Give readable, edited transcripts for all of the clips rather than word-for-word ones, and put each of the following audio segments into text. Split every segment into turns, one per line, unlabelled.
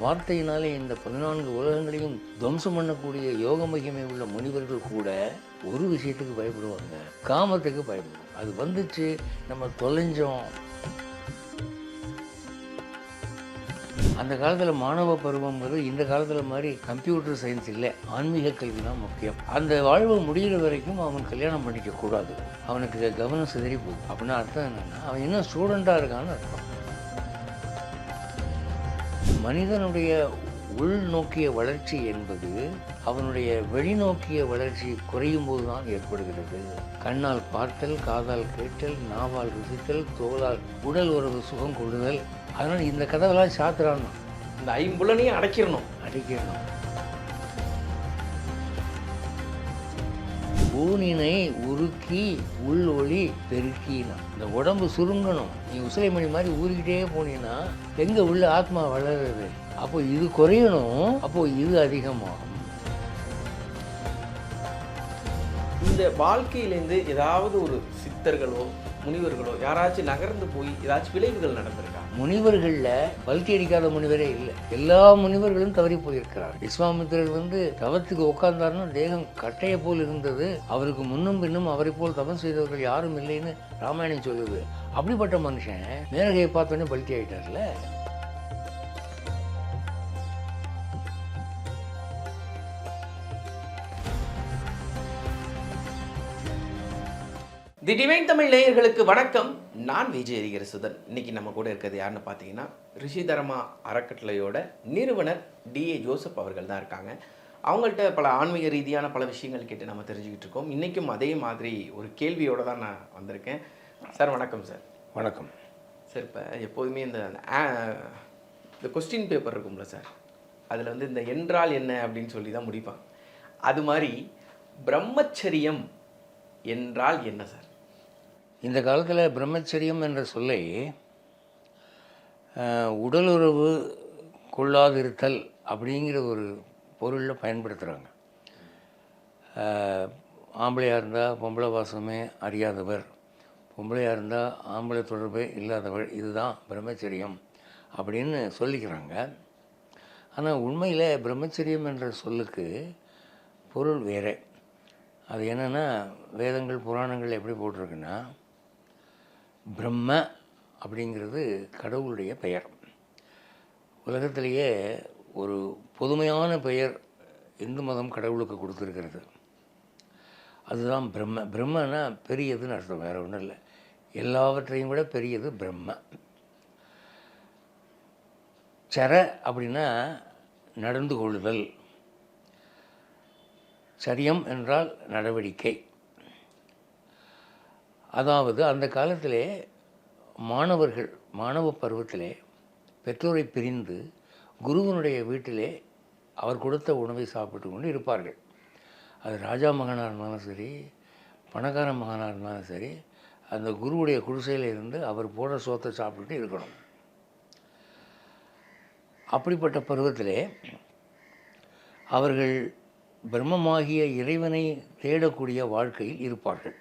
வார்த்தையினாலே இந்த 14 உலகங்களையும் துவம்சம் பண்ணக்கூடிய யோக மகிமை உள்ள முனிவர்கள் கூட ஒரு விஷயத்துக்கு பயப்படுவாங்க, காமத்துக்கு பயப்படுவாங்க. அது வந்துச்சு, நம்ம தொலைஞ்சோம். அந்த காலத்தில் மாணவ பருவங்கிறது இந்த காலத்தில் மாதிரி கம்ப்யூட்டர் சயின்ஸ் இல்லை, ஆன்மீக கல்வி தான் முக்கியம். அந்த வாழ்வு முடிகிற வரைக்கும் அவன் கல்யாணம் பண்ணிக்க கூடாது, அவனுக்கு கவனம் சிதறி போகும். அப்படின்னா அர்த்தம் என்னென்னா, அவன் இன்னும் ஸ்டூடெண்ட்டாக இருக்கான்னு அர்த்தம். மனிதனுடைய உள்நோக்கிய வளர்ச்சி என்பது அவனுடைய வெளிநோக்கிய வளர்ச்சி குறையும் போது தான் ஏற்படுகிறது. கண்ணால் பார்த்தல், காதால் கேட்டல், நாவால் ருசித்தல், தோளால் உடல் உறவு சுகம் கொள்ளுதல். அதனால் இந்த கதவெல்லாம் சாத்துறான்.
இந்த ஐம்புலனையும் அடைக்கிறணும்.
ஊனினை உருக்கி உள் ஒளி பெருக்கினா. இந்த உடம்பு சுருங்கணும். நீ உசிலைமணி மாதிரி ஊறிக்கிட்டே போனீங்கன்னா எங்க உள்ள ஆத்மா வளருது? அப்போ இது குறையணும், அப்போ இது அதிகமாகும்.
இந்த வாழ்க்கையிலேருந்து ஏதாவது ஒரு சித்தர்களோ முனிவர்களோ யாராச்சும் நகர்ந்து போய் ஏதாச்சும் விளைவுகள் நடந்திருக்கா?
முனிவர்களில் பல்டி அடிக்காத முனிவரே இல்லை. எல்லா முனிவர்களும் தவறி போயிருக்கிறார். விஸ்வாமித்திரர் தவத்துக்கு உட்கார்ந்தாருன்னா தேகம் கட்டையை போல் இருந்தது. அவருக்கு முன்னும் பின்னும் அவரை போல் தவம் செய்தவர்கள் யாரும் இல்லைன்னு ராமாயணம் சொல்லுது. அப்படிப்பட்ட மனுஷன் மேனகையை பார்த்தோன்னே பல்டி ஆகிட்டார்ல.
தி டிவைன் தமிழ் நேயர்களுக்கு வணக்கம். நான் விஜய் ஹரிஹரசுதன். இன்னைக்கு நம்ம கூட இருக்கிறது யாருன்னு பார்த்தீங்கன்னா, ரிஷிதர்மா அறக்கட்டளையோட நிறுவனர் DA ஜோசப் அவர்கள் தான் இருக்காங்க. அவங்கள்ட்ட பல ஆன்மீக ரீதியான பல விஷயங்கள் கேட்டு நம்ம தெரிஞ்சுக்கிட்டு இருக்கோம். இன்றைக்கும் அதே மாதிரி ஒரு கேள்வியோடு தான் நான் வந்திருக்கேன். சார் வணக்கம். சார்
வணக்கம்.
சார், இப்போ எப்போதுமே இந்த கொஸ்டின் பேப்பர் இருக்கும்ல சார், அதில் இந்த என்றால் என்ன அப்படின்னு சொல்லி தான் முடிப்பாங்க. அது மாதிரி பிரம்மச்சரியம் என்றால் என்ன சார்?
இந்த காலத்தில் பிரம்மச்சரியம் என்ற சொல்லை உடலுறவு கொள்ளாதிருத்தல் அப்படிங்கிற ஒரு பொருளில் பயன்படுத்துகிறாங்க. ஆம்பளையாக இருந்தால் பொம்பளை வாசமே அறியாதவர், பொம்பளையாக இருந்தால் ஆம்பளை தொடர்பே இல்லாதவர், இதுதான் பிரம்மச்சரியம் அப்படின்னு சொல்லிக்கிறாங்க. ஆனால் உண்மையில் பிரம்மச்சரியம் என்ற சொல்லுக்கு பொருள் வேறு. அது என்னென்னா, வேதங்கள் புராணங்கள் எப்படி போட்டிருக்குன்னா, பிரம்ம அப்படிங்கிறது கடவுளுடைய பெயர். உலகத்திலேயே ஒரு பொதுமையான பெயர் இந்து மதம் கடவுளுக்கு கொடுத்துருக்கிறது. அதுதான் பிரம்ம. பிரம்மனா பெரியதுன்னு அர்த்தம், வேறு ஒன்றும் இல்லை. எல்லாவற்றையும் விட பெரியது பிரம்ம. சர அப்படின்னா நடந்து கொள்ளுதல். சரியம் என்றால் நடவடிக்கை. அதாவது அந்த காலத்திலே மாணவர்கள் மாணவ பருவத்திலே பெற்றோரை பிரிந்து குருவனுடைய வீட்டிலே அவர் கொடுத்த உணவை சாப்பிட்டு கொண்டு இருப்பார்கள். அது ராஜா மகனாக இருந்தாலும் சரி, பணக்கார மகனாக இருந்தாலும் சரி, அந்த குருவுடைய குடிசையில் இருந்து அவர் போடுற சோத்தை சாப்பிட்டுட்டு இருக்கணும். அப்படிப்பட்ட பருவத்திலே அவர்கள் பிரம்மமாகிய இறைவனை தேடக்கூடிய வாழ்க்கையில் இருப்பார்கள்.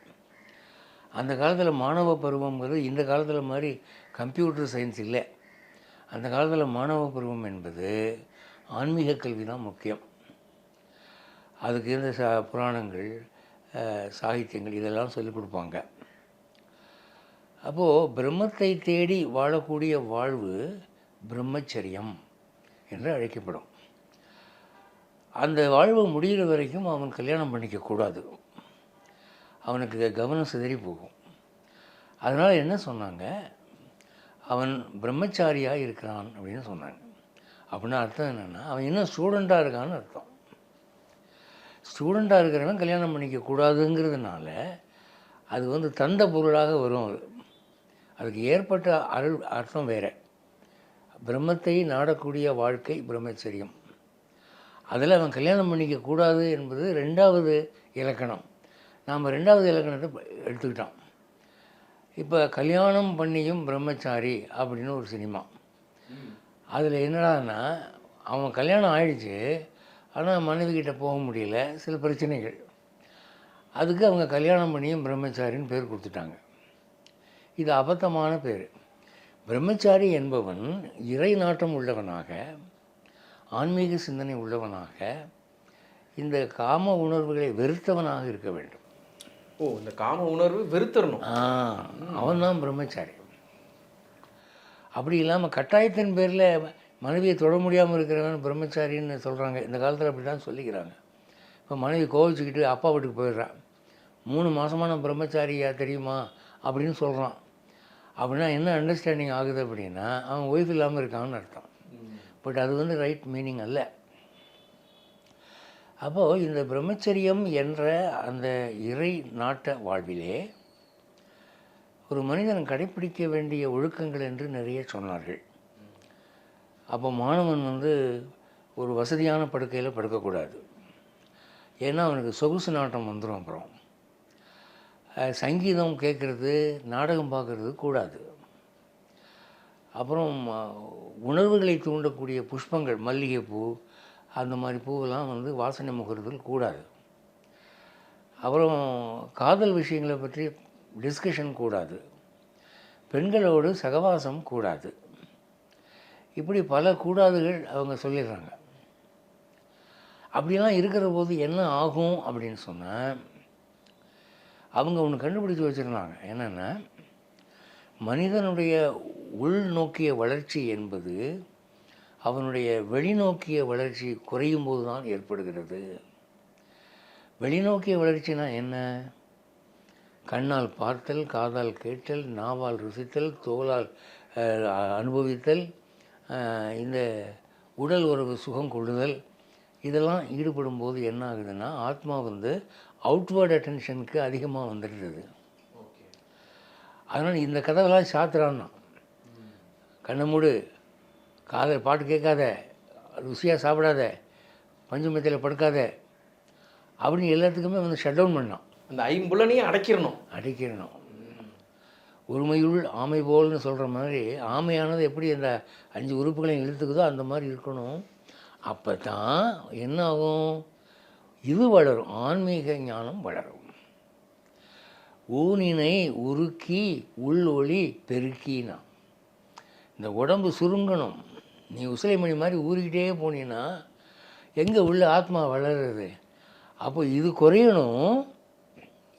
அந்த காலத்தில் மாணவ பருவங்கிறது இந்த காலத்தில் மாதிரி கம்ப்யூட்டர் சயின்ஸ் இல்லை. அந்த காலத்தில் மாணவ பருவம் என்பது ஆன்மீக கல்வி தான் முக்கியம். அதுக்கு இருந்த புராணங்கள், சாகித்யங்கள் இதெல்லாம் சொல்லிக் கொடுப்பாங்க. அப்போது பிரம்மத்தை தேடி வாழக்கூடிய வாழ்வு பிரம்மச்சரியம் என்று அழைக்கப்படும். அந்த வாழ்வு முடிகிற வரைக்கும் அவன் கல்யாணம் பண்ணிக்கக்கூடாது, அவனுக்கு கவனம் சிதறி போகும். அதனால் என்ன சொன்னாங்க, அவன் பிரம்மச்சாரியாக இருக்கிறான் அப்படின்னு சொன்னாங்க. அப்படின்னா அர்த்தம் என்னென்னா, அவன் இன்னும் ஸ்டூடெண்ட்டாக இருக்கான்னு அர்த்தம். ஸ்டூடெண்ட்டாக இருக்கிறவன் கல்யாணம் பண்ணிக்கக்கூடாதுங்கிறதுனால அது தந்த பொருளாக வரும். அதுக்கு ஏற்பட்ட அர்த்தம் வேறு. பிரம்மத்தை நாடக்கூடிய வாழ்க்கை பிரம்மச்சரியம். அதில் அவன் கல்யாணம் பண்ணிக்கக்கூடாது என்பது 2வது இலக்கணம். நாம் 2வது இலக்கணத்தை எடுத்துக்கிட்டோம். இப்போ கல்யாணம் பண்ணியும் பிரம்மச்சாரி அப்படின்னு ஒரு சினிமா. அதில் என்னடான்னா, அவன் கல்யாணம் ஆயிடுச்சு, ஆனால் மனைவிக்கிட்ட போக முடியல, சில பிரச்சனைகள். அதுக்கு அவங்க கல்யாணம் பண்ணியும் பிரம்மச்சாரின்னு பேர் கொடுத்துட்டாங்க. இது அபத்தமான பேர். பிரம்மச்சாரி என்பவன் இறை நாட்டம் உள்ளவனாக ஆன்மீக சிந்தனை உள்ளவனாக, இந்த காம உணர்வுகளை வெறுத்தவனாக இருக்க வேண்டும்.
ஓ, இந்த காம உணர்வு வெறுத்தரணும்.
அவன்தான் பிரம்மச்சாரி. அப்படி இல்லாமல் கட்டாயத்தின் பேரில் மனைவியை தொட முடியாமல் இருக்கிறவன் பிரம்மச்சாரின்னு சொல்கிறாங்க. இந்த காலத்தில் அப்படி தான் சொல்லிக்கிறாங்க. இப்போ மனைவி கோவிச்சுக்கிட்டு அப்பா வீட்டுக்கு போயிடுறான். 3 மாதமான பிரம்மச்சாரியா தெரியுமா அப்படின்னு சொல்கிறான். அப்படின்னா என்ன அண்டர்ஸ்டாண்டிங் ஆகுது அப்படின்னா, அவன் ஒய்ஃப் இல்லாமல் இருக்கான்னு அர்த்தம். பட் அது வந்து ரைட் மீனிங் அல்ல. அப்போது இந்த பிரம்மச்சரியம் என்ற அந்த இறை நாட்ட வாழ்விலே ஒரு மனிதன் கடைப்பிடிக்க வேண்டிய ஒழுக்கங்கள் என்று நிறைய சொன்னார்கள். அப்போ மாணவன் வந்து ஒரு வசதியான படுக்கையில் படுக்கக்கூடாது. ஏன்னா அவனுக்கு சொகுசு நாட்டம் வந்துடும். அப்புறம் சங்கீதம் கேட்குறது, நாடகம் பார்க்குறது கூடாது. அப்புறம் உணர்வுகளை தூண்டக்கூடிய புஷ்பங்கள், மல்லிகைப்பூ அந்த மாதிரி பூவெல்லாம் வந்து வாசனை முகர்தல் கூடாது. அப்புறம் காதல் விஷயங்களை பற்றி டிஸ்கஷன் கூடாது. பெண்களோடு சகவாசம் கூடாது. இப்படி பல கூடாதுகள் அவங்க சொல்லிடுறாங்க. அப்படிலாம் இருக்கிற போது என்ன ஆகும் அப்படின்னு சொன்னால், அவங்க ஒன்று கண்டுபிடிச்சி வச்சுருந்தாங்க. என்னென்னா, மனிதனுடைய உள்நோக்கிய வளர்ச்சி என்பது அவனுடைய வெளிநோக்கிய வளர்ச்சி குறையும் போது தான் ஏற்படுகிறது. வெளிநோக்கிய வளர்ச்சினா என்ன? கண்ணால் பார்த்தல், காதால் கேட்டல், நாவால் ருசித்தல், தோலால் அனுபவித்தல், இந்த உடல் உறவு சுகம் கொள்ளுதல், இதெல்லாம் ஈடுபடும் போது என்ன ஆகுதுன்னா, ஆத்மா வந்து அவுட்வேர்ட் அட்டென்ஷனுக்கு அதிகமாக வந்துடுது. அதனால் இந்த கதவெல்லாம் சாத்துறான்னா, கண்ணை மூடு, காதல் பாட்டு கேட்காத, ருசியாக சாப்பிடாத, பஞ்சுமத்தில் படுக்காத அப்படின்னு எல்லாத்துக்குமே வந்து ஷட் டவுன் பண்ணான்.
அந்த ஐம்புலனையும் அடைக்கிறணும். ஒருமையுள் ஆமை போல்னு சொல்கிற மாதிரி, ஆமையானது எப்படி அந்த 5 உறுப்புகளையும் இழுத்துக்குதோ அந்த மாதிரி இருக்கணும். அப்போ தான் என்ன ஆகும்? இது வளரும், ஆன்மீக ஞானம் வளரும். ஊனினை உருக்கி உள்ளொளி பெருக்கினா, இந்த உடம்பு சுருங்கணும். நீ உசிலைமணி மாதிரி ஊறிக்கிட்டே போனீன்னா எங்கே உள்ள ஆத்மா வளருது? அப்போ இது குறையணும்.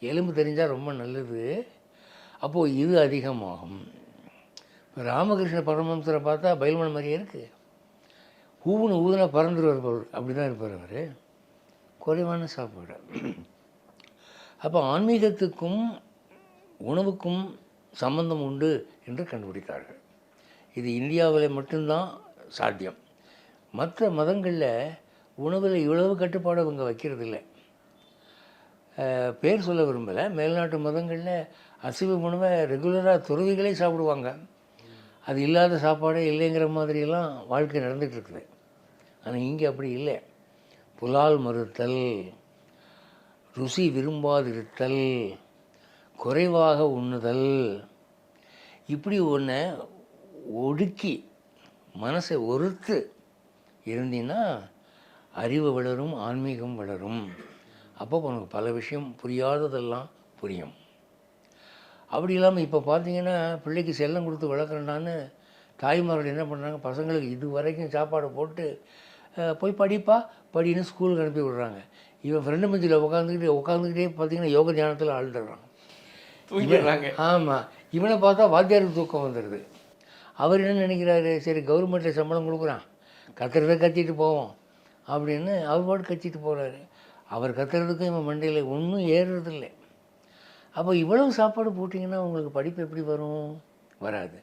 எலும்பு தெரிஞ்சால் ரொம்ப நல்லது. அப்போது இது அதிகமாகும். இப்போ ராமகிருஷ்ண பரமஹம்சரை பார்த்தா பைல்மன் மாதிரியே இருக்குது. ஊதுன்னு ஊதுனா பறந்துருவார் போல், அப்படி தான் இருப்பார் அவர். குறைவான சாப்பாடு. அப்போ ஆன்மீகத்துக்கும் உணவுக்கும் சம்பந்தம் உண்டு என்று கண்டுபிடித்தார்கள். இது இந்தியாவில் மட்டும்தான் சாத்தியம். மற்ற மதங்களில் உணவில் இவ்வளவு கட்டுப்பாடு அவங்க வைக்கிறதில்லை. பேர் சொல்ல விரும்பலை. மேல்நாட்டு மதங்களில் அசைவ உணவை ரெகுலராக துறவிகளே சாப்பிடுவாங்க. அது இல்லாத சாப்பாடே இல்லைங்கிற மாதிரியெல்லாம் வாழ்க்கை நடந்துகிட்ருக்குது. ஆனால் இங்கே அப்படி இல்லை. புலால் மறுத்தல், ருசி விரும்பாதிருத்தல், குறைவாக உண்ணுதல், இப்படி ஒன்றை ஒடுக்கி மனசை ஒருத்து இருந்தீன்னா அறிவு வளரும், ஆன்மீகம் வளரும். அப்போ உனக்கு பல விஷயம் புரியாததெல்லாம் புரியும். அப்படி இல்லாமல் இப்போ பார்த்தீங்கன்னா, பிள்ளைக்கு செல்லம் கொடுத்து வளர்க்குறேன்னான்னு தாய்மார்கள் என்ன பண்ணுறாங்க, பசங்களுக்கு இது வரைக்கும் சாப்பாடு போட்டு போய் படிப்பா படின்னு ஸ்கூலுக்கு அனுப்பி விடுறாங்க. இவன் ஃப்ரெண்டு மஞ்சில் உட்காந்துக்கிட்டே பார்த்தீங்கன்னா யோக தியானத்தில் ஆழ்ந்துடுறான். ஆமாம், இவனை பார்த்தா வாத்தியாருக்கு தூக்கம் வந்துடுது. அவர் என்ன நினைக்கிறாரு, சரி கவர்மெண்ட்டில் சம்பளம் கொடுக்குறான், கத்துறதை கத்திட்டு போவோம் அப்படின்னு அவர் பாட்டு கத்திட்டு போகிறாரு. அவர் கத்துறதுக்கும் இவன் மண்டையில் ஒன்றும் ஏறுறதில்லை. அப்போ இவ்வளவு சாப்பாடு போட்டிங்கன்னா உங்களுக்கு படிப்பு எப்படி வரும்? வராது.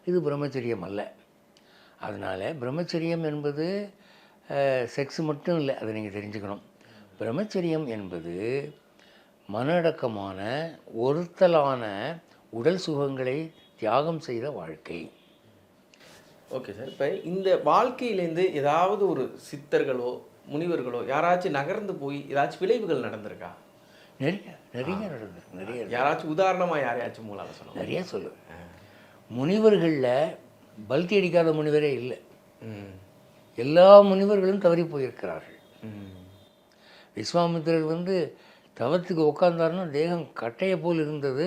இது பிரம்மச்சரியம் அல்ல. அதனால் பிரம்மச்சரியம் என்பது செக்ஸ் மட்டும் இல்லை, அதை நீங்கள் தெரிஞ்சுக்கணும். பிரம்மச்சரியம் என்பது மனடக்கமான ஒருத்தலான உடல் சுகங்களை தியாகம் செய்த வாழ்க்கை. ஓகே சார், இப்போ இந்த வாழ்க்கையிலேருந்து ஏதாவது ஒரு சித்தர்களோ முனிவர்களோ யாராச்சும் நகர்ந்து போய் ஏதாச்சும் விளைவுகள் நடந்திருக்கா?
நிறைய நடந்தது. நிறைய.
யாராச்சும் உதாரணமாக யாரையாச்சும் மூலால் சொல்லுங்கள்.
நிறைய சொல்லுவேன். முனிவர்களில் பல்தி அடிக்காத முனிவரே இல்லை. எல்லா முனிவர்களும் தவறி போயிருக்கிறார்கள். விஸ்வாமித்திரர் வந்து தவத்துக்கு உட்கார்ந்தாருன்னா தேகம் கட்டையை போல் இருந்தது.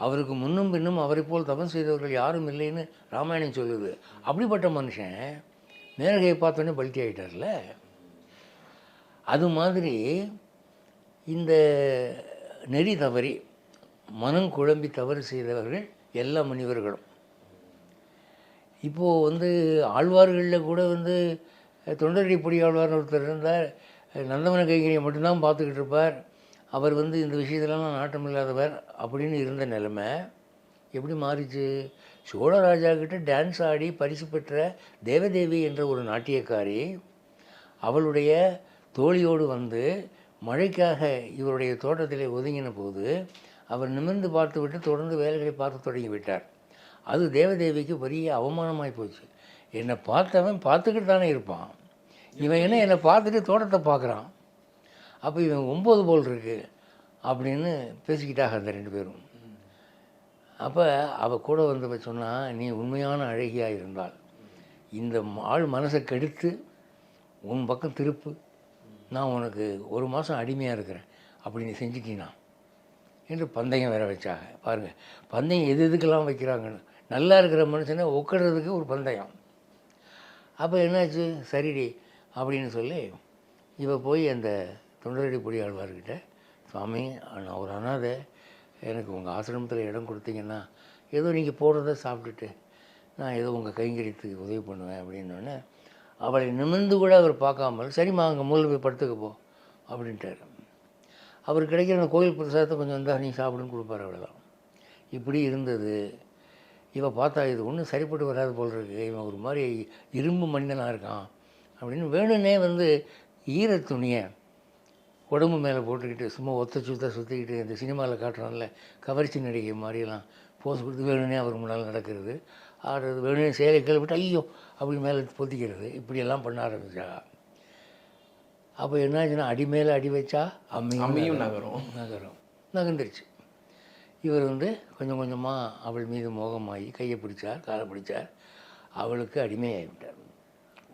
அவருக்கு முன்னும் பின்னும் அவரை போல் தவம் செய்தவர்கள் யாரும் இல்லைன்னு ராமாயணம் சொல்லுது. அப்படிப்பட்ட மனுஷன் மேனகையை பார்த்தோன்னே பல்ட்டி ஆகிட்டார்ல. அது மாதிரி இந்த நெறி தவறி மனம் குழம்பி தவறு செய்தவர்கள் எல்லா முனிவர்களும். இப்போது வந்து ஆழ்வார்களில் கூட வந்து தொண்டரடி பொடி ஆழ்வார்னு ஒருத்தர் இருந்தார். நந்தவன கைங்கரியை மட்டும்தான் பார்த்துக்கிட்டு இருப்பார். அவர் வந்து இந்த விஷயத்துலலாம் நாட்டம் இல்லாதவர் அப்படின்னு இருந்த நிலைமை எப்படி மாறிச்சு? சோழ ராஜா கிட்ட டான்ஸ் ஆடி பரிசு பெற்ற தேவதேவி என்ற ஒரு நாட்டியக்காரி அவளுடைய தோழியோடு வந்து மழைக்காக இவருடைய தோட்டத்திலே ஒதுங்கின போது அவர் நிமிர்ந்து பார்த்து விட்டு தொடர்ந்து வேலைகளை பார்த்து தொடங்கி விட்டார். அது தேவதேவிக்கு பெரிய அவமானமாகி போச்சு. என்னை பார்த்தவன் பார்த்துக்கிட்டு தானே இருப்பான், இவன் என்ன என்னை பார்த்துட்டு தோட்டத்தை பார்க்குறான், அப்போ இவன் 9 போல் இருக்கு அப்படின்னு பேசிக்கிட்டாங்க அந்த 2 பேரும். அப்போ அவள் கூட வந்தவ சொன்னால், நீ உண்மையான அழகியாக இருந்தால் இந்த ஆள் மனசை கெடுத்து உன் பக்கம் திருப்பு, நான் உனக்கு 1 மாதம் அடிமையாக இருக்கிறேன் அப்படி நீ செஞ்சிட்டினா என்று பந்தயம் வேற வச்சாங்க. பாருங்கள், பந்தயம் எதுக்கெல்லாம் வைக்கிறாங்கன்னு. நல்லா இருக்கிற மனுஷனை உட்கார்றதுக்கு ஒரு பந்தயம். அப்போ என்னாச்சு, சரிடி அப்படின்னு சொல்லி இவ போய் அந்த தொண்டரடி பொடி ஆழ்வார்கிட்ட, சுவாமி நான் ஒரு அனாதை, எனக்கு உங்கள் ஆசிரமத்தில் இடம் கொடுத்தீங்கன்னா ஏதோ நீங்கள் போடுறத சாப்பிட்டுட்டு நான் ஏதோ உங்கள் கைங்கரியத்துக்கு உதவி பண்ணுவேன் அப்படின்னோடனே அவளை நிமிர்ந்து கூட அவர் பார்க்காமல், சரிம்மா அங்கே மூல போய் படுத்துக்க போ அப்படின்ட்டார். அவர் கிடைக்கிற அந்த கோயில் பிரசாதத்தை கொஞ்சம் வந்தால் நீ சாப்பிடுன்னு கொடுப்பார், அவ்வளோதான். இப்படி இருந்தது. இவன் பார்த்தா இது ஒன்றும் சரிப்பட்டு வராது போல் இருக்கு, இவன் ஒரு மாதிரி இரும்பு மனிதனாக இருக்கான் அப்படின்னு வேணுன்னே வந்து ஈர துணியை உடம்பு மேலே போட்டுக்கிட்டு சும்மா சுற்றிக்கிட்டு இந்த சினிமாவில் காட்டுறான்ல கவர்ச்சி நடிகை மாதிரியெல்லாம் போஸ் கொடுத்து வேணுன்னே அவர் முன்னால் நடக்கிறது, ஆடுறது, வேணுன்னே சேலை கிளப்பிட்டு ஐயோ அப்படி மேலே பொத்திக்கிறது, இப்படியெல்லாம் பண்ண ஆரம்பிச்சா. அப்போ என்னாச்சுன்னா, அடி மேலே அடி வச்சா அம்மியும் நகர்ந்துருச்சு. இவர் வந்து கொஞ்சம் கொஞ்சமாக அவள் மீது மோகமாகி கையை பிடிச்சார், காலை பிடிச்சார், அவளுக்கு அடிமையாகிவிட்டார்.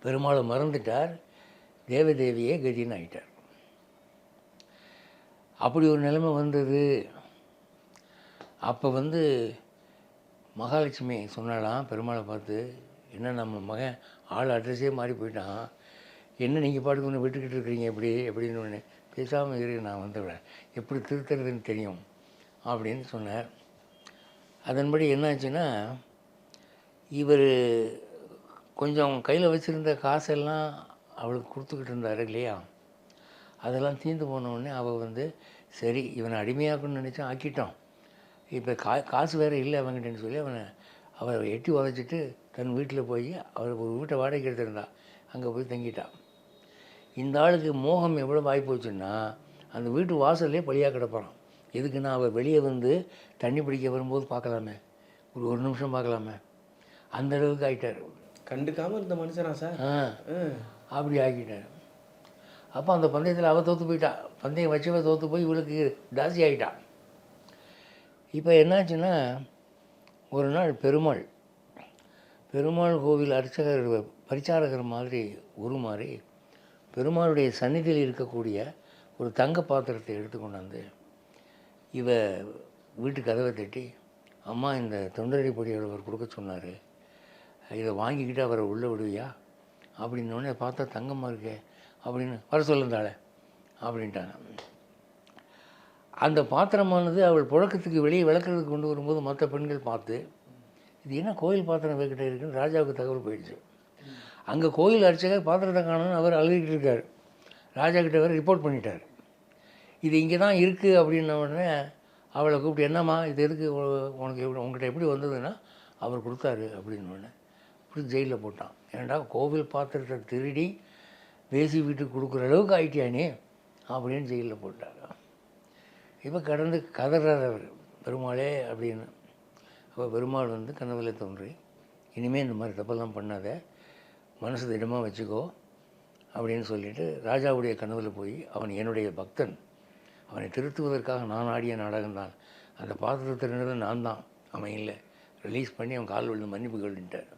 பெருமாளை மறந்துட்டார், தேவதேவியே கதின்னு ஆகிட்டார். அப்படி ஒரு நிலைமை வந்தது. அப்போ வந்து மகாலட்சுமி சொன்னாலாம் பெருமாளை பார்த்து, என்ன நம்ம மகன் ஆள் அட்ரஸே மாறி போயிட்டான், என்ன நீங்கள் பாட்டுக்கு ஒன்று விட்டுக்கிட்டு இருக்கிறீங்க எப்படின்னு ஒன்று பேசாமல் இரு, நான் வந்துவிடேன், எப்படி திருத்துறதுன்னு தெரியும் அப்படின்னு சொன்னார். அதன்படி என்னாச்சுன்னா, இவர் கொஞ்சம் கையில் வச்சுருந்த காசெல்லாம் அவளுக்கு கொடுத்துக்கிட்டு இருந்தார் இல்லையா, அதெல்லாம் தீர்ந்து போனவுடனே அவள் வந்து சரி இவனை அடிமையாக்கணும்னு நினச்சா ஆக்கிட்டோம், இப்போ காசு வேறு இல்லை அவங்ககிட்டன்னு சொல்லி அவரை எட்டி உதச்சிட்டு தன் வீட்டில் போய் அவர் ஒரு வீட்டை வாடகைக்கு எடுத்திருந்தா, அங்கே போய் தங்கிட்டான். இந்த ஆளுக்கு மோகம் எவ்வளோ வாய்ப்போச்சுன்னா, அந்த வீட்டு வாசல்லே பழியாக கிடப்பான். எதுக்குன்னா, அவர் வெளியே வந்து தண்ணி பிடிக்க வரும்போது பார்க்கலாமே, ஒரு நிமிஷம் பார்க்கலாமே, அந்த அளவுக்கு ஆகிட்டார்.
கண்டுக்காமல் இருந்த மனுஷனா சார்?
அப்படி ஆக்கிட்டார். அப்போ அந்த பந்தயத்தில் அவள் தோற்று போயிட்டான், பந்தயம் வச்சவ தோற்று போய் இவளுக்கு தாசி ஆகிட்டான். இப்போ என்னாச்சுன்னா, ஒரு நாள் பெருமாள் கோவில் அர்ச்சகர் பரிச்சாரகர் மாதிரி உருமாறி பெருமாளுடைய சந்நிதியில் இருக்கக்கூடிய ஒரு தங்க பாத்திரத்தை எடுத்து கொண்டாந்து இவ வீட்டு கதவை தட்டி, அம்மா இந்த தொண்டரடி பொடியாளவர் கொடுக்க சொன்னார், இதை வாங்கிக்கிட்டு அவரை உள்ளே விடுவியா அப்படின்னோடனே பார்த்தா தங்கமாக இருக்கே அப்படின்னு வர சொல்லுந்தாளே அப்படின்ட்டாங்க. அந்த பாத்திரமானது அவள் புழக்கத்துக்கு வெளியே விளக்குறதுக்கு கொண்டு வரும்போது மற்ற பெண்கள் பார்த்து, இது என்ன கோயில் பாத்திரம் வைக்கிட்ட இருக்குன்னு ராஜாவுக்கு தகவல் போயிடுச்சு. அங்கே கோயில் அர்ச்சகர் பாத்திரத்தை காணணும்னு அவர் அழுகிட்டு இருக்கார். ராஜா கிட்ட வேறு ரிப்போர்ட் பண்ணிட்டார். இது இங்கே தான் இருக்குது அப்படின்ன உடனே அவளை கூப்பிட்டு, என்னம்மா இது எதுக்கு உனக்கு உங்கள்கிட்ட எப்படி வந்ததுன்னா, அவர் கொடுத்தாரு அப்படின்னு உடனே இப்படி ஜெயிலில் போட்டான். ஏன்டா கோவில் பாத்திரத்தை திருடி பேசி வீட்டுக்கு கொடுக்குற அளவுக்கு ஆயிட்டியானே அப்படின்னு ஜெயிலில் போட்டாங்க. இப்போ கடந்து கதறார் அவர், பெருமாளே அப்படின்னு. அப்போ பெருமாள் வந்து கனவில் தோன்றி, இனிமேல் இந்த மாதிரி தப்பெல்லாம் பண்ணாத, மனசு திடமாக வச்சுக்கோ அப்படின்னு சொல்லிவிட்டு ராஜாவுடைய கனவில் போய், அவன் என்னுடைய பக்தன், அவனை திருத்துவதற்காக நான் ஆடிய நாடகம்தான், அந்த பாத்திரத்தினது நான் தான், அவன் இல்லை, ரிலீஸ் பண்ணி அவன் கால் விழுந்து மன்னிப்பு கேட்டுட்டார்.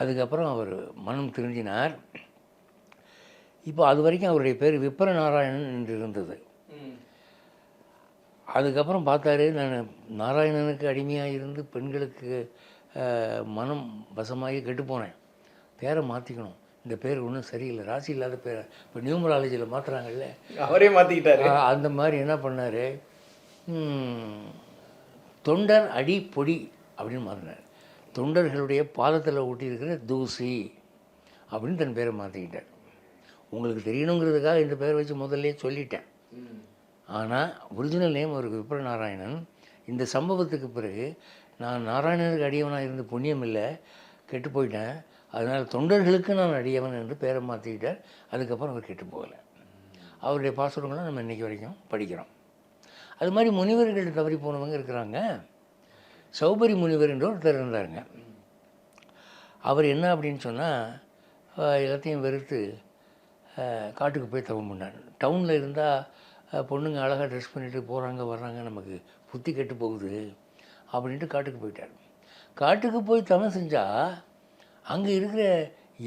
அதுக்கப்புறம் அவர் மனம் திருந்தினார். இப்போ அது வரைக்கும் அவருடைய பேர் விப்ர நாராயணன் என்று இருந்தது. அதுக்கப்புறம் பார்த்தாரு, நான் நாராயணனுக்கு அடிமையாக இருந்து பெண்களுக்கு மனம் வசமாகி கெட்டு போனேன், பேரை மாற்றிக்கணும், இந்த பேர் ஒன்றும் சரியில்லை, ராசி இல்லாத பேரை இப்போ நியூமராலஜியில் மாற்றுறாங்கல்ல,
அவரே மாற்றிக்கிட்டாரு.
அந்த மாதிரி என்ன பண்ணார், தொண்டர் அடி பொடி அப்படின்னு மாற்றினார். தொண்டர்களுடைய பாதத்தில் ஊட்டியிருக்கிற தூசி அப்படின்னு தன் பேரை மாற்றிக்கிட்டார். உங்களுக்கு தெரியணுங்கிறதுக்காக இந்த பேரை வச்சு முதல்ல சொல்லிட்டேன். ஆனால் ஒரிஜினல் நேம் அவருக்கு விப்ர நாராயணன். இந்த சம்பவத்துக்கு பிறகு நான் நாராயணனுக்கு அடியவனாக இருந்து புண்ணியம் இல்லை, கெட்டு போயிட்டேன், அதனால் தொண்டர்களுக்கு நான் அடியவன் என்று பேரை மாற்றிக்கிட்டார். அதுக்கப்புறம் அவர் கெட்டு போகலை. அவருடைய பாசுரங்களும் நம்ம இன்றைக்கி வரைக்கும் படிக்கிறோம். அது மாதிரி முனிவர்கள் தவறி போனவங்க இருக்கிறாங்க. சௌபரி முனிவர் என்று ஒருத்தர் இருந்தாருங்க. அவர் என்ன அப்படின்னு சொன்னால் எல்லாத்தையும் வெறுத்து காட்டுக்கு போய் தவம் பண்ணார். டவுனில் இருந்தால் பொண்ணுங்க அழகாக ட்ரெஸ் பண்ணிட்டு போகிறாங்க வர்றாங்க, நமக்கு புத்தி கெட்டு போகுது அப்படின்ட்டு காட்டுக்கு போயிட்டார். காட்டுக்கு போய் தவம் செஞ்சால் அங்கே இருக்கிற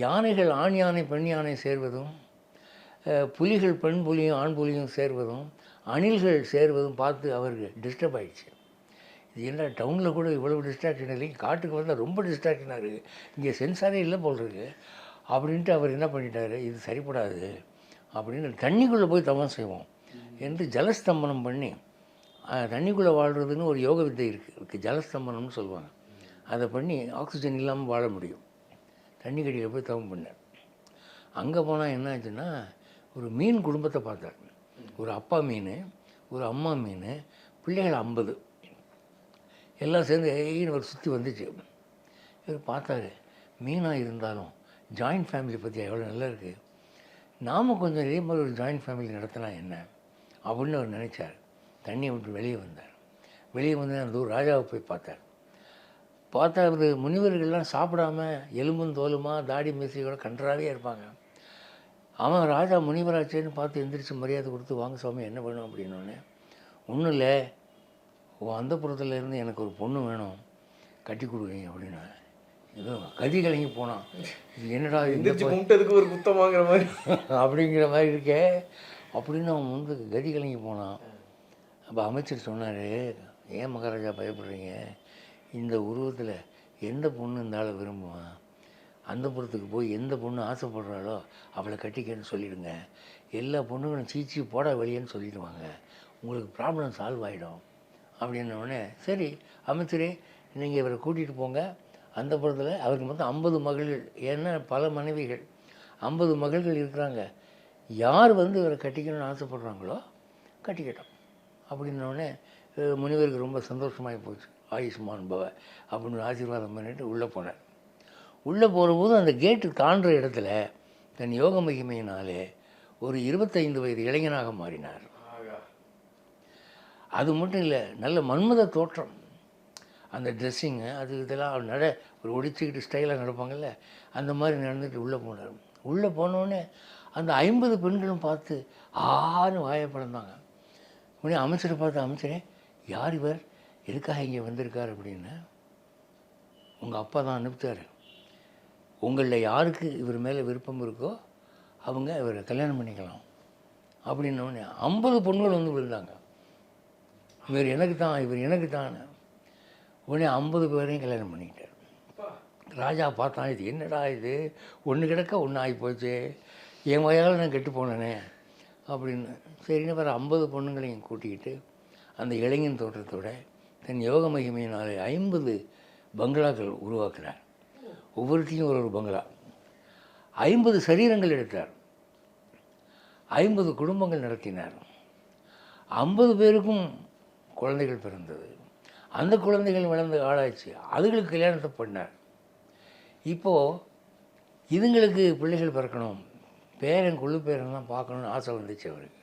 யானைகள் ஆண் யானை பெண் யானை சேர்வதும், புலிகள் பெண் புலியும் ஆண் புலியும் சேர்வதும், அணில்கள் சேர்வதும் பார்த்து அவருக்கு டிஸ்டர்ப் ஆகிடுச்சு. இது என்ன டவுனில் கூட இவ்வளவு டிஸ்ட்ராக்ஷன் இல்லை, காட்டுக்கு வந்தால் ரொம்ப டிஸ்ட்ராக்ஷனாக இருக்குது, இங்கே சென்சாரே இல்லை போல் இருக்குது அப்படின்ட்டு அவர் என்ன பண்ணிட்டார், இது சரிப்படாது அப்படின்னு தண்ணிக்குள்ளே போய் தவம் செய்வோம் என்று ஜலஸ்தம்பனம் பண்ணி, தண்ணிக்குள்ளே வாழ்கிறதுன்னு ஒரு யோக வித்தை இருக்குது, ஜலஸ்தம்பனம்னு சொல்லுவாங்க. அதை பண்ணி ஆக்சிஜன் இல்லாமல் வாழ முடியும். தண்ணி கடியில் போய் தவம் பண்ணார். அங்கே போனால் என்ன ஆச்சுன்னா, ஒரு மீன் குடும்பத்தை பார்த்தார். ஒரு அப்பா மீன், ஒரு அம்மா மீன், பிள்ளைகள் 50 எல்லாம் சேர்ந்து ஏன்னு ஒரு சுற்றி வந்துச்சு. இவர் பார்த்தாரு, மீனாக இருந்தாலும் ஜாயிண்ட் ஃபேமிலி பற்றி எவ்வளோ நல்லா இருக்குது, நாம் கொஞ்சம் இதே மாதிரி ஒரு ஜாயிண்ட் ஃபேமிலி நடத்தினா என்ன அப்படின்னு அவர் நினச்சார். தண்ணியை விட்டு வெளியே வந்தார். வெளியே வந்து அந்த ஒரு ராஜாவை போய் பார்த்தா அவர் முனிவர்கள்லாம் சாப்பிடாம எலும்பும் தோலுமா தாடி மீசையோட கன்றாவே இருப்பாங்க. அவன் ராஜா முனிவராச்சேன்னு பார்த்து எந்திரிச்சு மரியாதை கொடுத்து, வாங்க சுவாமி என்ன வேணும் அப்படின்னோடனே, ஒன்றும் இல்லை, அந்த புறத்தில் இருந்து எனக்கு ஒரு பொண்ணு வேணும், கட்டி கொடுங்க அப்படின்னா. ஏதோ கதி கலங்கி போனான். இது என்னடா
கும்பிட்டதுக்கு ஒரு குத்தம் வாங்குற மாதிரி
அப்படிங்கிற மாதிரி இருக்கே அப்படின்னு அவன் வந்து கதி கலங்கி போனான். அப்போ அமைச்சர் சொன்னார், ஏன் மகாராஜா பயப்படுறீங்க, இந்த உருவத்தில் எந்த பொண்ணு இந்த ஆளை விரும்புவான், அந்த புறத்துக்கு போய் எந்த பொண்ணு ஆசைப்படுறாளோ அவளை கட்டிக்கன்னு சொல்லிவிடுங்க, எல்லா பொண்ணுங்களும் சீச்சி போட வெளியேன்னு சொல்லிடுவாங்க, உங்களுக்கு ப்ராப்ளம் சால்வ் ஆகிடும் அப்படின்னோடனே, சரி அமைச்சரே நீங்கள் இவரை கூட்டிகிட்டு போங்க, அந்த புறத்தில் அவருக்கு மொத்தம் 50 மகள்கள், ஏன்னா பல மனைவிகள், 50 மகள்கள் இருக்கிறாங்க, யார் வந்து இவரை கட்டிக்கணும்னு ஆசைப்படுறாங்களோ கட்டிக்கிட்டோம் அப்படின்னோடனே முனிவருக்கு ரொம்ப சந்தோஷமாகி போச்சு. ஆயுஷ்மான் பவ அப்படின்னு ஆசீர்வாதம் பண்ணிட்டு உள்ளே போனார். உள்ளே போகிறபோது அந்த கேட்டு தாண்டுற இடத்துல தன் யோக மகிமையினாலே ஒரு 25 வயது இளைஞனாக மாறினார். அது மட்டும் இல்லை, நல்ல மன்மத தோற்றம், அந்த ட்ரெஸ்ஸிங்கு அது இதெல்லாம் ஒரு ஒடிச்சிக்கிட்டு ஸ்டைலாக நடப்பாங்கள்ல, அந்த மாதிரி நடந்துட்டு உள்ளே போனார். உள்ளே போனோடனே அந்த 50 பெண்களும் பார்த்து ஆன்னு வாயை பிளந்தாங்க. உடனே அமைச்சரை பார்த்து, அமைச்சரே யார் இவர், எதுக்காக இங்கே வந்திருக்கார் அப்படின்னு. உங்கள் அப்பா தான் அனுப்பிச்சார், உங்களில் யாருக்கு இவர் மேலே விருப்பம் இருக்கோ அவங்க இவரை கல்யாணம் பண்ணிக்கலாம் அப்படின்னோடனே 50 பொண்ணுகள் வந்து விழுந்தாங்க. இவர் எனக்கு தான், இவர் எனக்கு தான். உடனே 50 பேரையும் கல்யாணம் பண்ணிக்கிட்டார். ராஜா பார்த்தான், இது என்னடா இது, ஒன்று கிடக்க ஒன்று ஆகி போச்சு, என் வயால் நான் கெட்டு போனேனே அப்படின்னு. சரின்னு வேறு 50 பொண்ணுங்களையும் கூட்டிக்கிட்டு அந்த இளைஞன் தோற்றத்தோட தன் யோக மகிமையினாலே 50 பங்களாக்கள் உருவாக்குறார். ஒவ்வொருத்தையும் ஒரு பங்களா, 50 சரீரங்கள் எடுத்தார், 50 குடும்பங்கள் நடத்தினார், 50 பேருக்கும் குழந்தைகள் பிறந்தது, அந்த குழந்தைகள் வளர்ந்து ஆளாச்சு, அதுகளுக்கு கல்யாணத்தை பண்ணார். இப்போது இதுங்களுக்கு பிள்ளைகள் பிறக்கணும், பேரன் கொள்ளு பேரெல்லாம் பார்க்கணுன்னு ஆசை வந்துச்சு அவருக்கு.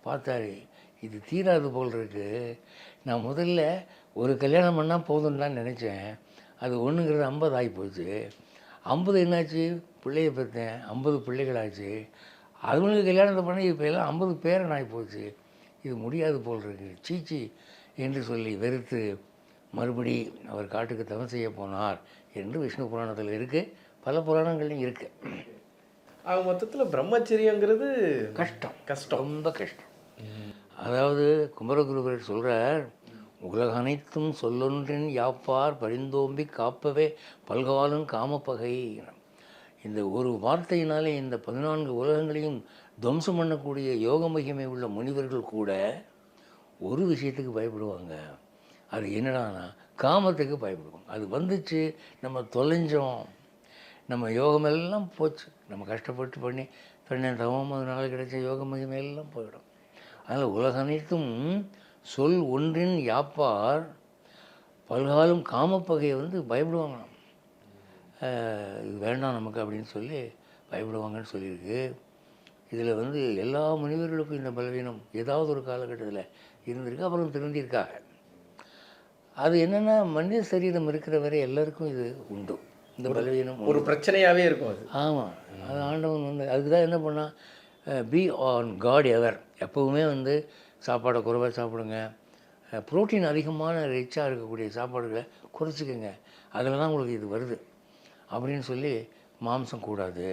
பார்த்தாரு, இது தீராது போல் இருக்குது, நான் முதல்ல ஒரு கல்யாணம் பண்ணால் போதும்னு தான் நினச்சேன், அது ஒன்றுங்கிறது 50 ஆகி போச்சு, 50 என்னாச்சு பிள்ளைய பெற்றேன், 50 பிள்ளைகளாச்சு, அதுங்களுக்கு கல்யாணத்தை பண்ணி இப்போ எல்லாம் 50 பேரன் ஆகி போச்சு, இது முடியாது போல் இருக்குது, சீச்சி என்று சொல்லி வெறுத்து மறுபடி அவர் காட்டுக்கு தவம் செய்ய போனார் என்று விஷ்ணு புராணத்தில் இருக்குது, பல புராணங்கள்லையும் இருக்குது.
அவங்க மொத்தத்தில் பிரம்மச்சரியங்கிறது கஷ்டம்,
ரொம்ப கஷ்டம். அதாவது குமரகுருவர் சொல்கிறார், உலக அனைத்தும் சொல்லொன்றின் யாப்பார் பரிந்தோம்பி காப்பவே பல்காலும் காமப்பகை. இந்த ஒரு வார்த்தையினாலே இந்த 14 உலகங்களையும் துவம்சம் பண்ணக்கூடிய யோக மகிமை உள்ள முனிவர்கள் கூட ஒரு விஷயத்துக்கு பயப்படுவாங்க. அது என்னடான்னா காமத்துக்கு பயப்படுவோம். அது வந்துச்சு, நம்ம தொலைஞ்சோம், நம்ம யோகமெல்லாம் போச்சு, நம்ம கஷ்டப்பட்டு பண்ணி தவம் அதனால கிடைச்ச யோக மகிமை எல்லாம் போயிடும். அதனால் உலக அனைத்தும் சொல் ஒன்றின் யாப்பார் பல்காலும் காமப்பகையை பயப்படுவாங்களாம். இது வேண்டாம் நமக்கு அப்படின்னு சொல்லி பயப்படுவாங்கன்னு சொல்லியிருக்கு. இதில் எல்லா முனிவர்களுக்கும் இந்த பலவீனம் ஏதாவது ஒரு காலகட்டத்தில் இருந்திருக்கு, அப்புறம் திருந்திருக்காங்க. அது என்னென்னா மனித சரீரம் இருக்கிற வரை எல்லாருக்கும் இது உண்டு, இந்த பலவீனம்
ஒரு பிரச்சனையாகவே இருக்கும் அது.
ஆமாம், அது ஆண்டவன் அதுக்கு தான் என்ன பண்ணால் பி ஆன் காட் எவர், எப்போவுமே சாப்பாடை குறைவாக சாப்பிடுங்க, ப்ரோட்டீன் அதிகமான ரிச்சாக இருக்கக்கூடிய சாப்பாடுகளை குறைச்சிக்கோங்க, அதில் தான் உங்களுக்கு இது வருது அப்படின்னு சொல்லி. மாம்சம் கூடாது,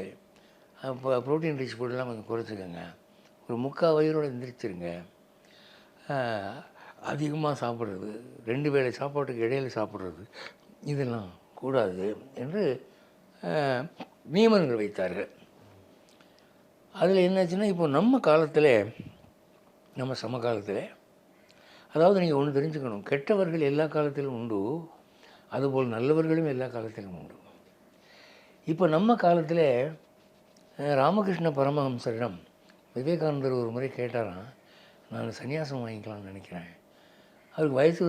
இப்போ ப்ரோட்டீன் ரிச் ஃபுட்டெல்லாம் கொஞ்சம் குறைச்சிக்கோங்க, ஒரு 3/4 வயிறோடு எந்திரிச்சிருங்க, அதிகமாக சாப்பிட்றது, 2 வேளை சாப்பாட்டுக்கு இடையில் சாப்பிட்றது இதெல்லாம் கூடாது என்று நியமனங்கள் வைத்தார்கள். அதில் என்னாச்சுன்னா, இப்போ நம்ம காலத்தில், நம்ம சமகாலத்தில், அதாவது நீங்கள் ஒன்று தெரிஞ்சுக்கணும், கெட்டவர்கள் எல்லா காலத்திலும் உண்டு, அதுபோல் நல்லவர்களும் எல்லா காலத்திலும் உண்டு. இப்போ நம்ம காலத்தில் ராமகிருஷ்ண பரமஹம்சரிடம் விவேகானந்தர் ஒரு முறை கேட்டாராம், நான் சன்னியாசம் வாங்கிக்கலாம்னு நினைக்கிறேன். அவருக்கு வயசு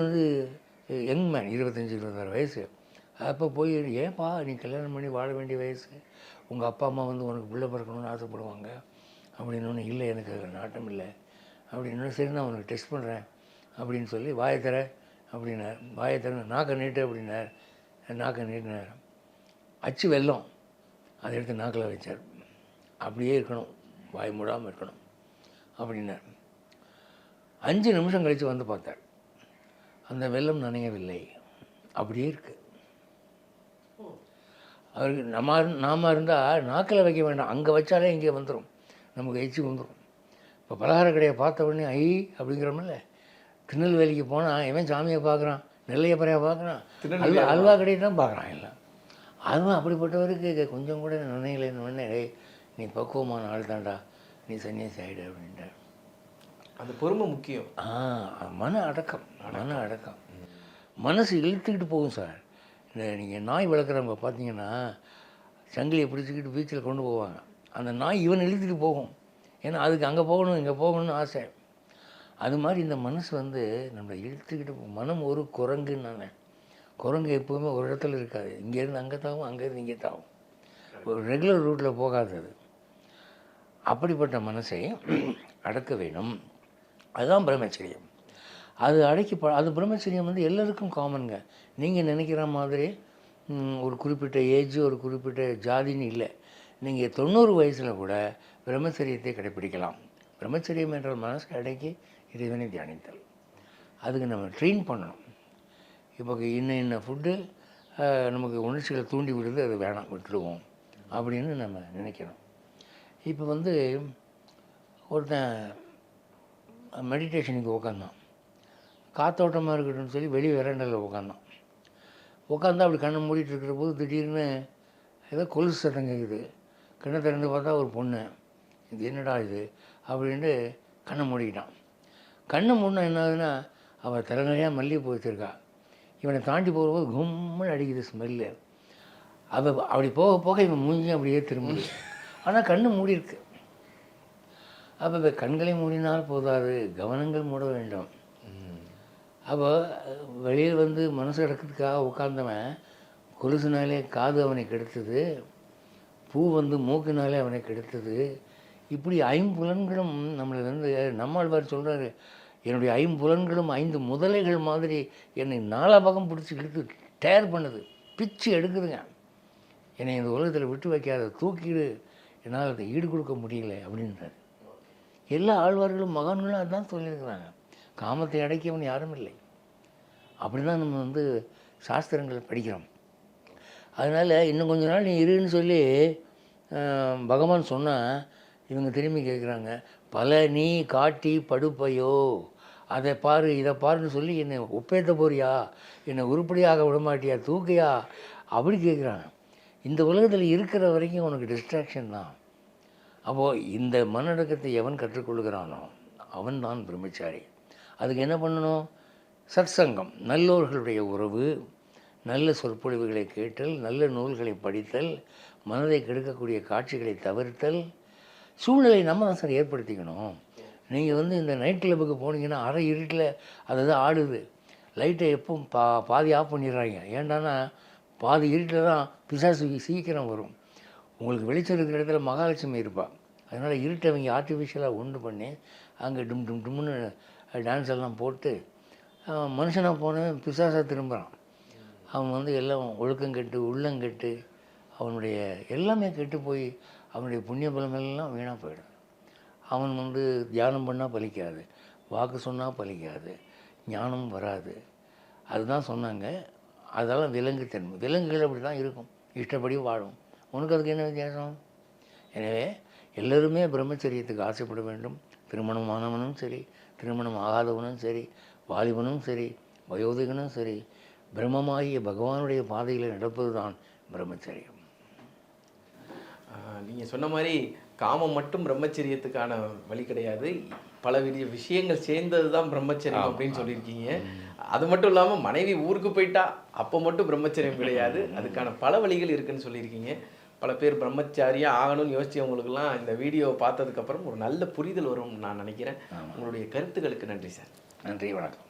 யங் மேன், 25-26 வயசு. அப்போ போய், ஏன்பா நீ கல்யாணம் பண்ணி வாழ வேண்டிய வயசு, உங்கள் அப்பா அம்மா உனக்கு பிள்ளை பிறக்கணும்னு ஆசைப்படுவாங்க அப்படின்னு. இல்லை, எனக்கு அதில் நாட்டம் இல்லை அப்படின்னு. சரி, நான் உனக்கு டெஸ்ட் பண்ணுறேன் அப்படின்னு சொல்லி வாயத்தர அப்படின்னார். வாயத்தர, நாக்கை நீட்டு அப்படின்னார். நாக்கை நீட்டினார். அச்சு வெல்லம் அதை எடுத்து நாக்கில் வச்சார். அப்படியே இருக்கணும், வாய் மூடாமல் இருக்கணும் அப்படின்னார். 5 நிமிஷம் கழித்து பார்த்தார், அந்த வெல்லம் நனையவில்லை, அப்படியே இருக்குது. அவருக்கு நாம இருந்தால் நாக்கில் வைக்க வேண்டாம், அங்கே வச்சாலே இங்கே வந்துடும், நமக்கு எச்சி வந்துடும். இப்போ பலகார கடையை பார்த்த உடனே ஐ அப்படிங்கிறோம்ல, திருநெல்வேலிக்கு போனால் இவன் சாமியை பார்க்குறான், நெல்லையப்பறையாக பார்க்குறான், அல்வா கடையை தான் பார்க்குறான் எல்லாம். அதுவும் அப்படிப்பட்டவருக்கு கொஞ்சம் கூட நினைக்கலைன்னு உடனே, நீ பக்குவமான ஆள் தாண்டா, நீ சன்னியாசி ஆகிடு அப்படின்ட்டு.
அந்த பொறுமை முக்கியம்.
மன அடக்கம், மன அடக்கம். மனசு இழுத்துக்கிட்டு போகும் சார். இந்த நீங்கள் நாய் வளர்க்குறவங்க பார்த்தீங்கன்னா, சங்கிலியை பிடிச்சிக்கிட்டு பீச்சில் கொண்டு போவாங்க, அந்த நாய் இவன் இழுத்துட்டு போகும், ஏன்னா அதுக்கு அங்கே போகணும் இங்கே போகணும்னு ஆசை. அது மாதிரி இந்த மனசு நம்மளை இழுத்துக்கிட்டு போகும். மனம் ஒரு குரங்குன்னு நான், குரங்கு எப்போவுமே ஒரு இடத்துல இருக்காது, இங்கேருந்து அங்கே தாவும், அங்கேருந்து இங்கே தாவும், ஒரு ரெகுலர் ரூட்டில் போகாது அது. அப்படிப்பட்ட மனசை அடக்க வேணும், அதுதான் பிரம்மச்சரியம். அது அது பிரம்மச்சரியம் எல்லாருக்கும் காமனுங்க. நீங்கள் நினைக்கிற மாதிரி ஒரு குறிப்பிட்ட ஏஜ், ஒரு குறிப்பிட்ட ஜாதின்னு இல்லை. நீங்கள் 90 வயசில் கூட பிரம்மச்சரியத்தை கடைப்பிடிக்கலாம். பிரம்மச்சரியம் என்ற மனசை அடக்கி இறைவனை தியானித்தல், அதுக்கு நம்ம ட்ரெயின் பண்ணணும். இப்போ இன்ன ஃபுட்டு நமக்கு உணர்ச்சிகளை தூண்டி விடுது, அது வேணாம், விட்டுடுவோம் அப்படின்னு நம்ம நினைக்கணும். இப்போ ஒருத்தன் மெடிடேஷனுக்கு உட்காந்தான், காத்தோட்டமாக இருக்கட்டும்னு சொல்லி வெளியே வெராண்டில் உட்காந்தா அப்படி கண்ணை மூடிட்டு இருக்கிற போது திடீர்னு ஏதோ கொலுசு சத்தம் கேட்குது. கண்ணை திறந்து பார்த்தா ஒரு பொண்ணு. இது என்னடா இது அப்படின்ட்டு கண்ணை மூடிக்கிட்டான். கண்ணை மூடினா என்ன ஆகுதுன்னா, அவள் தலைநறையாக மல்லிகைப்பூ வச்சுருக்கா. இவனை தாண்டி போகும்போது கும்முன்னு அடிக்குது ஸ்மெல்லு. அப்படி போக போக இவன் மூஞ்சி அப்படியே திரும்புது, ஆனால் கண்ணு மூடி இருக்கு. அப்போ கண்களை மூடினால் போதாது, கவனங்கள் மூட வேண்டும். அப்போ வெளியில் மனசு அடக்கிறதுக்காக உட்கார்ந்தவன் கொலுசுனாலே காது அவனை கெடுத்தது, பூ மூக்குனாலே அவனை கெடுத்தது. இப்படி 5 புலன்களும் நம்மளை நம்மாழ்வார் சொல்கிறாரு, என்னுடைய 5 புலன்களும் 5 முதலைகள் மாதிரி என்னை 4 பக்கம் பிடிச்சி இழுத்து டேர் பண்ணுது, பிச்சு எடுக்குதுங்க. என்னை இந்த உலகத்தில் விட்டு வைக்காத, தூக்கிடு, என்னால் அதை ஈடு கொடுக்க முடியல அப்படின்றார். எல்லா ஆழ்வார்களும் மகான்களும் அதுதான் சொல்லியிருக்கிறாங்க. காமத்தை அடக்கியவன் யாரும் இல்லை. அப்படி தான் நம்ம சாஸ்திரங்களை படிக்கிறோம். அதனால் இன்னும் கொஞ்ச நாள் நீ இருன்னு சொல்லி பகவான் சொன்னால் இவங்க திரும்பி கேட்குறாங்க, பல நீ காட்டி படுப்பையோ, அதை பாரு இதை பாருன்னு சொல்லி என்னை ஒப்பேற்ற போறியா, என்னை உருப்படியாக விடமாட்டியா, தூக்கியா, அப்படி கேட்குறாங்க. இந்த உலகத்தில் இருக்கிற வரைக்கும் உனக்கு டிஸ்ட்ராக்ஷன் தான். அப்போது இந்த மனடக்கத்தை எவன் கற்றுக்கொள்கிறானோ அவன் தான் பிரம்மச்சாரி. அதுக்கு என்ன பண்ணணும்? சத்சங்கம், நல்லோர்களுடைய உறவு, நல்ல சொற்பொழிவுகளை கேட்டல், நல்ல நூல்களை படித்தல், மனதை கெடுக்கக்கூடிய காட்சிகளை தவிர்த்தல். சூழ்நிலை நம்ம தான் சார் ஏற்படுத்திக்கணும். நீங்கள் இந்த நைட் கிளப்புக்கு போனீங்கன்னா அரை இருட்டில் அது ஆடுது, லைட்டை எப்பவும் பாதி ஆஃப் பண்ணிடுறாங்க. ஏண்டானா பாதி இருட்டில் தான் பிசாசு சீக்கிரம் வரும். உங்களுக்கு வெளிச்சம் இருக்கிற இடத்துல மகாலட்சுமி இருப்பாள். அதனால் இருட்டை அவங்க ஆர்டிஃபிஷியலாக உண்டு பண்ணி அங்கே டும் டும் டும்னு டான்ஸ் எல்லாம் போட்டு மனுஷனாக போனவன் பிசாசாக திரும்புகிறான். அவன் எல்லாம் ஒழுக்கங்கெட்டு உள்ளங்கெட்டு அவனுடைய எல்லாமே கெட்டு போய் அவனுடைய புண்ணிய பலமெல்லாம் வீணாக போயிடும். அவன் தியானம் பண்ணால் பலிக்காது, வாக்கு சொன்னால் பலிக்காது, ஞானம் வராது. அதுதான் சொன்னாங்க. அதெல்லாம் விலங்குத்தன்மை. விலங்குகள் அப்படி தான் இருக்கும், இஷ்டப்படி வாழும். உனக்கு அதுக்கு என்ன வித்தியாசம்? எனவே எல்லோருமே பிரம்மச்சரியத்துக்கு ஆசைப்பட வேண்டும். திருமணமானவனும் சரி, திருமணம் ஆகாதவனும் சரி, வாலிபனும் சரி, வயோதிகனும் சரி, பிரம்மமாகிய பகவானுடைய பாதையில் நடப்பது தான் பிரம்மச்சரியம்.
நீங்கள் சொன்ன மாதிரி காமம் மட்டும் பிரம்மச்சரியத்துக்கான வழி கிடையாது, பல விஷயங்கள் சேர்ந்தது தான் பிரம்மச்சரியம் அப்படின்னு சொல்லியிருக்கீங்க. அது மட்டும் இல்லாமல் மனைவி ஊருக்கு போயிட்டா அப்போ மட்டும் பிரம்மச்சரியம் கிடையாது, அதுக்கான பல வழிகள் இருக்குன்னு சொல்லியிருக்கீங்க. பல பேர் பிரம்மச்சாரியாக ஆகணும்னு யோசிச்சவங்களுக்குலாம் இந்த வீடியோவை பார்த்ததுக்கப்புறம் ஒரு நல்ல புரிதல் வரும்னு நான் நினைக்கிறேன். உங்களுடைய கருத்துக்களுக்கு நன்றி சார்.
நன்றி, வணக்கம்.